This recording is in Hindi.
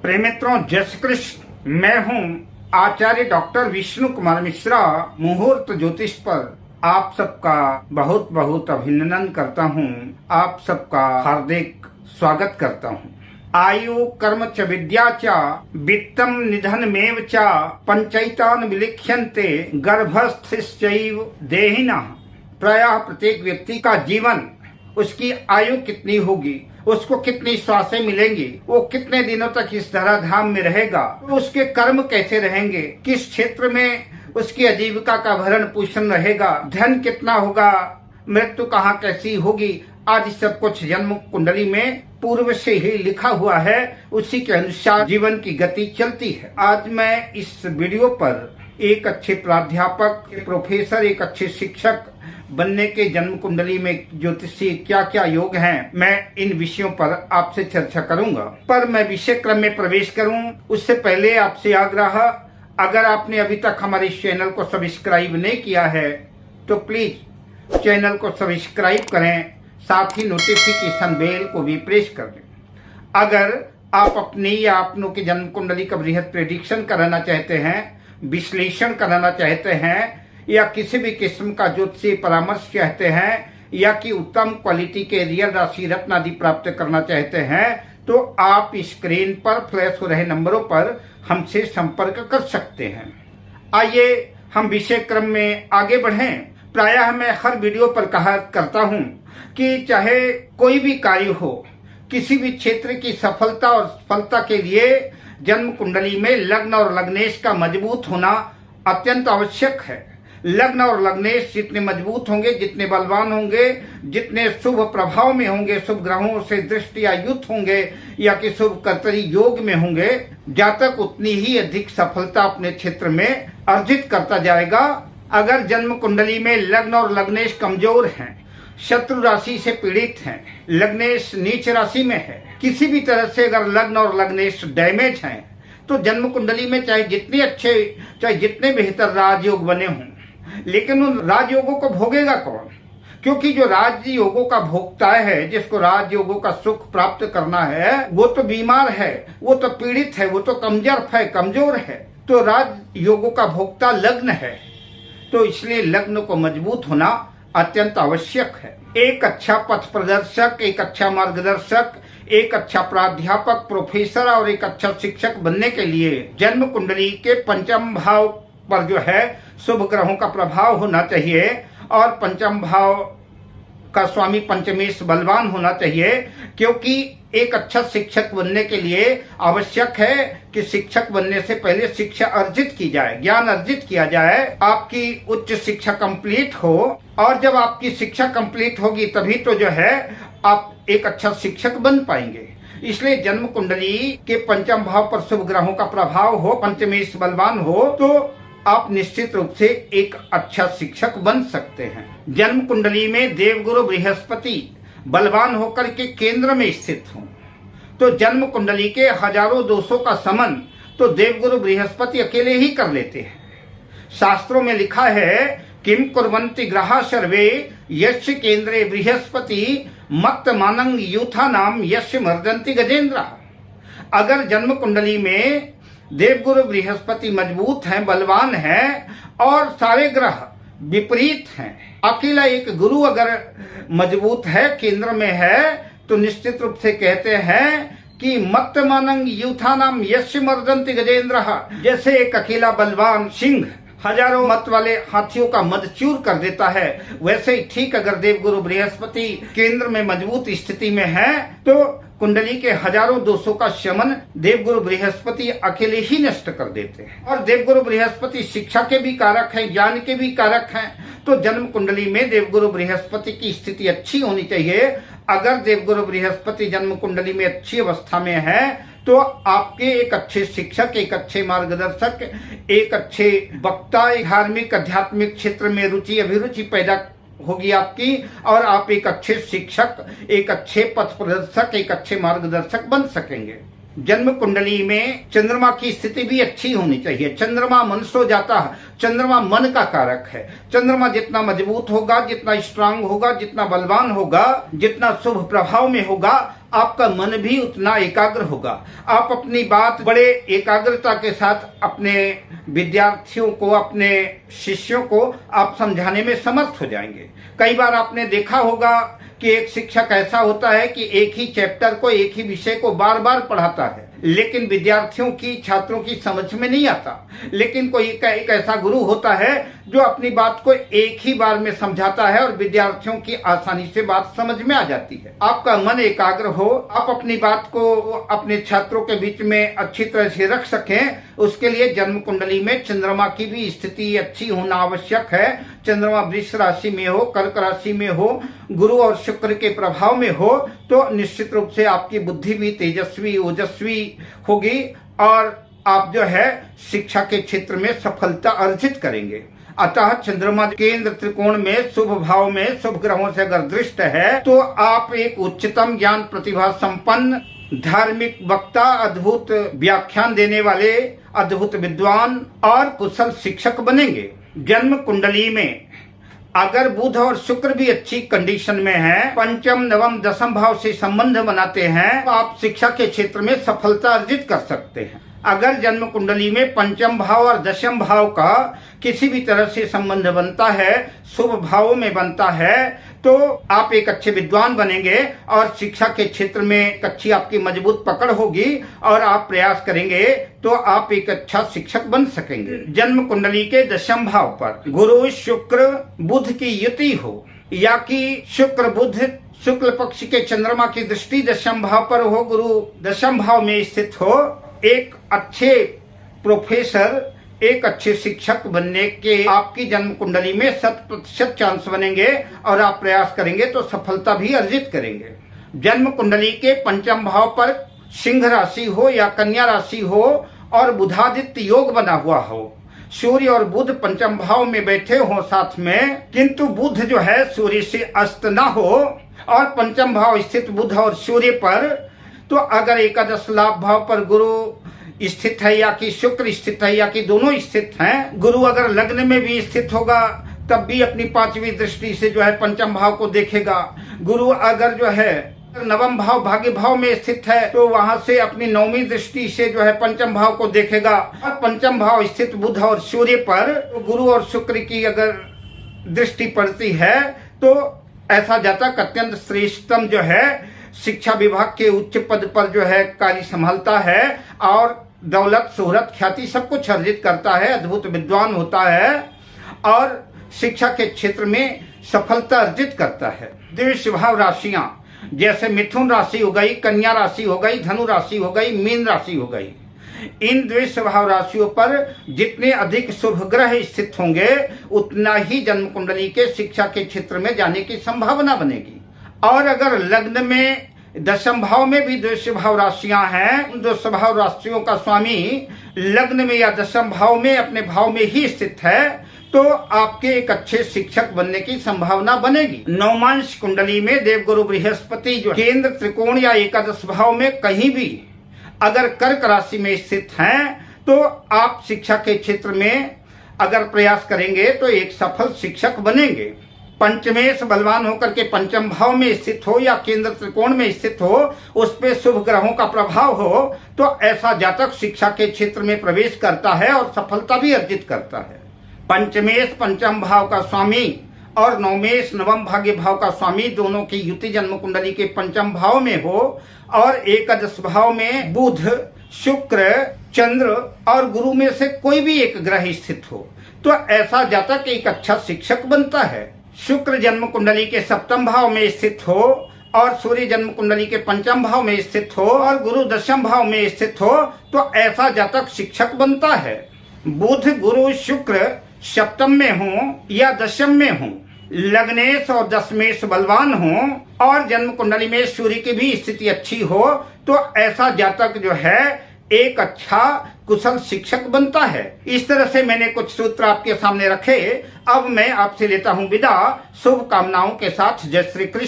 प्रेम मित्रों, जय श्री कृष्ण। मैं हूं आचार्य डॉक्टर विष्णु कुमार मिश्रा। मुहूर्त ज्योतिष पर आप सबका बहुत बहुत अभिनंदन करता हूं। आप सबका हार्दिक स्वागत करता हूं। आयु कर्म च विद्या च वित्तम निधनमेव च पंचैतान विलिख्यन्ते गर्भस्थैश्चैव देहिनः। प्रायः प्रत्येक व्यक्ति का जीवन, उसकी आयु कितनी होगी, उसको कितनी श्वासें मिलेंगी, वो कितने दिनों तक इस धराधाम में रहेगा, उसके कर्म कैसे रहेंगे, किस क्षेत्र में उसकी आजीविका का भरण पोषण रहेगा, धन कितना होगा, मृत्यु कहाँ कैसी होगी, आदि सब कुछ जन्म कुंडली में पूर्व से ही लिखा हुआ है। उसी के अनुसार जीवन की गति चलती है। आज मैं इस वीडियो पर एक अच्छे प्राध्यापक, प्रोफेसर, एक अच्छे शिक्षक बनने के जन्म कुंडली में ज्योतिषी क्या क्या योग हैं, मैं इन विषयों पर आपसे चर्चा करूंगा। पर मैं विषय क्रम में प्रवेश करूं उससे पहले आपसे आग्रह, अगर आपने अभी तक हमारे इस चैनल को सब्सक्राइब नहीं किया है तो प्लीज चैनल को सब्सक्राइब करें, साथ ही नोटिफिकेशन बेल को भी प्रेस कर दें। अगर आप अपनी या अपनों की जन्म कुंडली का बृहद प्रेडिक्शन कराना चाहते हैं, विश्लेषण कराना चाहते हैं, या किसी भी किस्म का ज्योतिषीय परामर्श चाहते हैं, या कि उत्तम क्वालिटी के रियल राशि रत्न आदि प्राप्त करना चाहते हैं, तो आप स्क्रीन पर फ्लैश हो रहे नंबरों पर हमसे संपर्क कर सकते हैं। आइए हम विषय क्रम में आगे बढ़ें। प्रायः मैं हर वीडियो पर कहा करता हूं कि चाहे कोई भी कार्य हो, किसी भी क्षेत्र की सफलता और सफलता के लिए जन्म कुंडली में लग्न और लग्नेश का मजबूत होना अत्यंत आवश्यक है। लग्न और लग्नेश जितने मजबूत होंगे, जितने बलवान होंगे, जितने शुभ प्रभाव में होंगे, शुभ ग्रहों से दृष्टि या युक्त होंगे, या कि शुभ कर्तरी योग में होंगे, जातक उतनी ही अधिक सफलता अपने क्षेत्र में अर्जित करता जाएगा। अगर जन्म कुंडली में लग्न और लग्नेश कमजोर हैं, शत्रु राशि से पीड़ित हैं, लग्नेश नीच राशि में है, किसी भी तरह से अगर लग्न और लग्नेश डैमेज हैं, तो जन्म कुंडली में चाहे जितने अच्छे, चाहे जितने बेहतर राजयोग बने हों, लेकिन उन राजयोगों को भोगेगा कौन? क्योंकि जो राजयोगों का भोगता है, जिसको राजयोगों का सुख प्राप्त करना है, वो तो बीमार है, वो तो पीड़ित है, वो तो कमजोर है। तो राजयोगों का भोक्ता लग्न है, तो इसलिए लग्न को मजबूत होना अत्यंत आवश्यक है। एक अच्छा पथ प्रदर्शक, एक अच्छा मार्गदर्शक, एक अच्छा प्राध्यापक, प्रोफेसर और एक अच्छा शिक्षक बनने के लिए जन्म कुंडली के पंचम भाव पर जो है शुभ ग्रहों का प्रभाव होना चाहिए, और पंचम भाव का स्वामी पंचमेश बलवान होना चाहिए। क्योंकि एक अच्छा शिक्षक बनने के लिए आवश्यक है कि शिक्षक बनने से पहले शिक्षा अर्जित की जाए, ज्ञान अर्जित किया जाए, आपकी उच्च शिक्षा कंप्लीट हो, और जब आपकी शिक्षा कंप्लीट होगी तभी तो जो है आप एक अच्छा शिक्षक बन पाएंगे। इसलिए जन्म कुंडली के पंचम भाव पर शुभ ग्रहों का प्रभाव हो, पंचमेश बलवान हो, तो आप निश्चित रूप से एक अच्छा शिक्षक बन सकते हैं। जन्म कुंडली में देवगुरु बृहस्पति बलवान होकर के केंद्र में स्थित हों, तो जन्म कुंडली के हजारों दोषों का समन तो देवगुरु बृहस्पति अकेले ही कर लेते हैं। शास्त्रों में लिखा है, किम कुर्वन्ति ग्रहा सर्वे यस्य केंद्रे बृहस्पति मत्त मानंग यूथा नाम यस्य मर्दन्ति गजेंद्र। अगर जन्म कुंडली में देवगुरु बृहस्पति मजबूत हैं, बलवान हैं, और सारे ग्रह विपरीत हैं, अकेला एक गुरु अगर मजबूत है, केंद्र में है, तो निश्चित रूप से कहते हैं कि मत्त मानंग यूथा नाम यस्य मर्दन्ति गजेंद्र। जैसे एक अकेला बलवान सिंह हजारों मत वाले हाथियों का मद चूर कर देता है, वैसे ही ठीक अगर देवगुरु बृहस्पति केंद्र में मजबूत स्थिति में है, तो कुंडली के हजारों दोषों का शमन देवगुरु बृहस्पति अकेले ही नष्ट कर देते हैं। और देवगुरु बृहस्पति शिक्षा के भी कारक हैं, ज्ञान के भी कारक हैं, तो जन्म कुंडली में देवगुरु बृहस्पति की स्थिति अच्छी होनी चाहिए। अगर देवगुरु बृहस्पति जन्म कुंडली में अच्छी अवस्था में है, तो आपके एक अच्छे शिक्षक, एक अच्छे मार्गदर्शक, एक अच्छे वक्ता, एक धार्मिक आध्यात्मिक क्षेत्र में रुचि अभिरुचि पैदा होगी आपकी, और आप एक अच्छे शिक्षक, एक अच्छे पथ प्रदर्शक, एक अच्छे मार्गदर्शक बन सकेंगे। जन्म कुंडली में चंद्रमा की स्थिति भी अच्छी होनी चाहिए। चंद्रमा मनसो जाता है, चंद्रमा मन का कारक है। चंद्रमा जितना मजबूत होगा, जितना स्ट्रांग होगा, जितना बलवान होगा, जितना शुभ प्रभाव में होगा, आपका मन भी उतना एकाग्र होगा। आप अपनी बात बड़े एकाग्रता के साथ अपने विद्यार्थियों को, अपने शिष्यों को आप समझाने में समर्थ हो जाएंगे। कई बार आपने देखा होगा कि एक शिक्षक ऐसा होता है कि एक ही चैप्टर को, एक ही विषय को बार बार पढ़ाता है, लेकिन विद्यार्थियों की, छात्रों की समझ में नहीं आता। लेकिन कोई एक ऐसा गुरु होता है जो अपनी बात को एक ही बार में समझाता है और विद्यार्थियों की आसानी से बात समझ में आ जाती है। आपका मन एकाग्र हो, आप अपनी बात को अपने छात्रों के बीच में अच्छी तरह से रख सकें, उसके लिए जन्म कुंडली में चंद्रमा की भी स्थिति अच्छी होना आवश्यक है। चंद्रमा वृष राशि में हो, कर्क राशि में हो, गुरु और शुक्र के प्रभाव में हो, तो निश्चित रूप से आपकी बुद्धि भी तेजस्वी, ओजस्वी होगी और आप जो है शिक्षा के क्षेत्र में सफलता अर्जित करेंगे। अतः चंद्रमा केंद्र त्रिकोण में शुभ भाव में शुभ ग्रहों से अगर दृष्ट है तो आप एक उच्चतम ज्ञान प्रतिभा संपन्न धार्मिक वक्ता, अद्भुत व्याख्यान देने वाले, अद्भुत विद्वान और कुशल शिक्षक बनेंगे। जन्म कुंडली में अगर बुध और शुक्र भी अच्छी कंडीशन में है, पंचम, नवम, दसम भाव से संबंध बनाते हैं, तो आप शिक्षा के क्षेत्र में सफलता अर्जित कर सकते हैं। अगर जन्म कुंडली में पंचम भाव और दशम भाव का किसी भी तरह से संबंध बनता है, शुभ भावों में बनता है, तो आप एक अच्छे विद्वान बनेंगे और शिक्षा के क्षेत्र में एक अच्छी आपकी मजबूत पकड़ होगी और आप प्रयास करेंगे तो आप एक अच्छा शिक्षक बन सकेंगे। जन्म कुंडली के दशम भाव पर गुरु, शुक्र, बुध की युति हो या कि शुक्र बुध शुक्ल पक्ष के चंद्रमा की दृष्टि दशम भाव पर हो, गुरु दशम भाव में स्थित हो, एक अच्छे प्रोफेसर, एक अच्छे शिक्षक बनने के आपकी जन्म कुंडली में 100% चांस बनेंगे और आप प्रयास करेंगे तो सफलता भी अर्जित करेंगे। जन्म कुंडली के पंचम भाव पर सिंह राशि हो या कन्या राशि हो और बुधादित्य योग बना हुआ हो, सूर्य और बुध पंचम भाव में बैठे हो साथ में, किंतु बुध जो है सूर्य से अस्त ना हो और पंचम भाव स्थित बुध और सूर्य पर, तो अगर एकादश लाभ भाव पर गुरु स्थित है या कि शुक्र स्थित है या कि दोनों स्थित हैं, गुरु अगर लग्न में भी स्थित होगा तब भी अपनी पांचवी दृष्टि से जो है पंचम भाव को देखेगा। गुरु अगर जो है नवम भाव भाग्य भाव में स्थित है तो वहां से अपनी नौवीं दृष्टि से जो है पंचम भाव को देखेगा और पंचम भाव स्थित बुध और सूर्य पर तो गुरु और शुक्र की अगर दृष्टि पड़ती है तो ऐसा जातक अत्यंत श्रेष्ठतम जो है शिक्षा विभाग के उच्च पद पर जो है कार्य संभालता है और दौलत, शोहरत, ख्याति सब कुछ अर्जित करता है, अद्भुत विद्वान होता है और शिक्षा के क्षेत्र में सफलता अर्जित करता है। द्वितीय भाव राशियां जैसे मिथुन राशि हो गई, कन्या राशि हो गई, धनु राशि हो गई, मीन राशि हो गई, इन द्वितीय भाव राशियों पर जितने अधिक शुभ ग्रह स्थित होंगे उतना ही जन्म कुंडली के शिक्षा के क्षेत्र में जाने की संभावना बनेगी। और अगर लग्न में दशम भाव में भी द्वितीय भाव राशियां हैं, उन द्वितीय भाव राशियों का स्वामी लग्न में या दशम भाव में अपने भाव में ही स्थित है तो आपके एक अच्छे शिक्षक बनने की संभावना बनेगी। नवमांश कुंडली में देवगुरु बृहस्पति जो केंद्र त्रिकोण या एकादश भाव में कहीं भी अगर कर्क राशि में स्थित हैं तो आप शिक्षा के क्षेत्र में अगर प्रयास करेंगे तो एक सफल शिक्षक बनेंगे। पंचमेश बलवान होकर के पंचम भाव में स्थित हो या केंद्र त्रिकोण में स्थित हो, उस पे शुभ ग्रहों का प्रभाव हो तो ऐसा जातक शिक्षा के क्षेत्र में प्रवेश करता है और सफलता भी अर्जित करता है। पंचमेश पंचम भाव का स्वामी और नवमेश नवम भाग्य भाव का स्वामी दोनों की युति जन्म कुंडली के पंचम भाव में हो और एकादश भाव में बुध, शुक्र, चंद्र और गुरु में से कोई भी एक ग्रह स्थित हो तो ऐसा जातक एक अच्छा शिक्षक बनता है। शुक्र जन्म कुंडली के सप्तम भाव में स्थित हो और सूर्य जन्म कुंडली के पंचम भाव में स्थित हो और गुरु दशम भाव में स्थित हो तो ऐसा जातक शिक्षक बनता है। बुध, गुरु, शुक्र सप्तम में हो या दशम में हो, लग्नेश और दशमेश बलवान हो और जन्म कुंडली में सूर्य की भी स्थिति अच्छी हो तो ऐसा जातक जो है एक अच्छा कुशल शिक्षक बनता है। इस तरह से मैंने कुछ सूत्र आपके सामने रखे। अब मैं आपसे लेता हूं विदा शुभकामनाओं के साथ। जय श्री कृष्ण।